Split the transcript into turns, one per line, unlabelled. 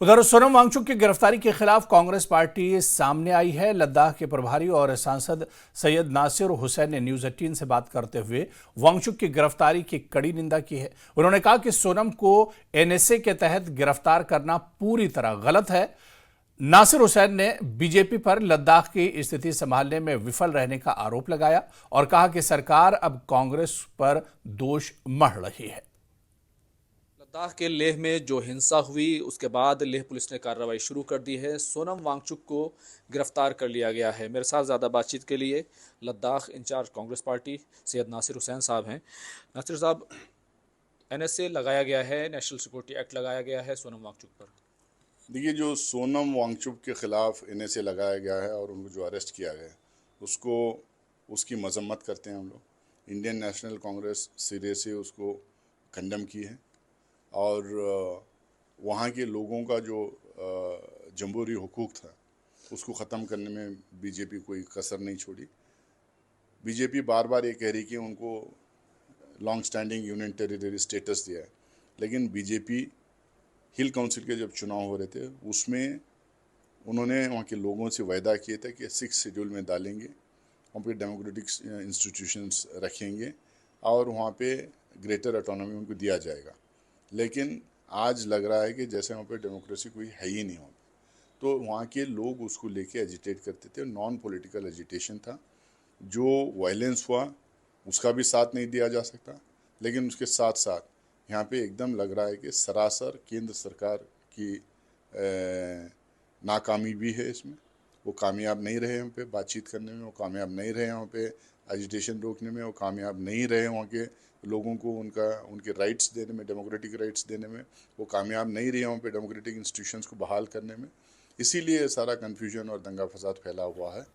उधर सोनम वांगचुक की गिरफ्तारी के खिलाफ कांग्रेस पार्टी सामने आई है। लद्दाख के प्रभारी और सांसद सैयद नासिर हुसैन ने न्यूज 18 से बात करते हुए वांगचुक की गिरफ्तारी की कड़ी निंदा की है। उन्होंने कहा कि सोनम को एनएसए के तहत गिरफ्तार करना पूरी तरह गलत है। नासिर हुसैन ने बीजेपी पर लद्दाख की स्थिति संभालने में विफल रहने का आरोप लगाया और कहा कि सरकार अब कांग्रेस पर दोष मढ़ रही है।
लद्दाख के लेह में जो हिंसा हुई उसके बाद लेह पुलिस ने कार्रवाई शुरू कर दी है। सोनम वांगचुक को गिरफ्तार कर लिया गया है। मेरे साथ ज़्यादा बातचीत के लिए लद्दाख इंचार्ज कांग्रेस पार्टी सैयद नासिर हुसैन साहब हैं। नासिर साहब, एनएसए लगाया गया है, नेशनल सिक्योरिटी एक्ट लगाया गया है सोनम वांगचुक पर।
देखिए, जो सोनम वांगचुक के ख़िलाफ़ एनएसए लगाया गया है और उनको जो अरेस्ट किया गया है उसको उसकी मजम्मत करते हैं हम लोग। इंडियन नेशनल कांग्रेस सिरे से उसको कंडेम की है और वहाँ के लोगों का जो जमहूरी हुकूक था उसको ख़त्म करने में बीजेपी कोई कसर नहीं छोड़ी। बीजेपी बार बार ये कह रही कि उनको long standing union territory status दिया है, लेकिन बीजेपी हिल काउंसिल के जब चुनाव हो रहे थे उसमें उन्होंने वहाँ के लोगों से वायदा किए थे कि 6 शेड्यूल में डालेंगे, वहाँ पे डेमोक्रेटिक इंस्टीट्यूशंस रखेंगे और वहाँ पे ग्रेटर ऑटोनॉमी उनको दिया जाएगा। लेकिन आज लग रहा है कि जैसे वहाँ पे डेमोक्रेसी कोई है ही नहीं। वहाँ तो वहाँ के लोग उसको लेके एजिटेट करते थे। नॉन पॉलिटिकल एजिटेशन था। जो वायलेंस हुआ उसका भी साथ नहीं दिया जा सकता, लेकिन उसके साथ साथ यहाँ पे एकदम लग रहा है कि सरासर केंद्र सरकार की नाकामी भी है इसमें। वो कामयाब नहीं रहे हम पे बातचीत करने में, वो कामयाब नहीं रहे वहाँ पे एजिटेशन रोकने में, वो कामयाब नहीं रहे वहाँ के लोगों को उनके राइट्स देने में, डेमोक्रेटिक राइट्स देने में, वो कामयाब नहीं रहे वहाँ पे डेमोक्रेटिक इंस्टीट्यूशंस को बहाल करने में। इसीलिए सारा कन्फ्यूजन और दंगा फसाद फैला हुआ है।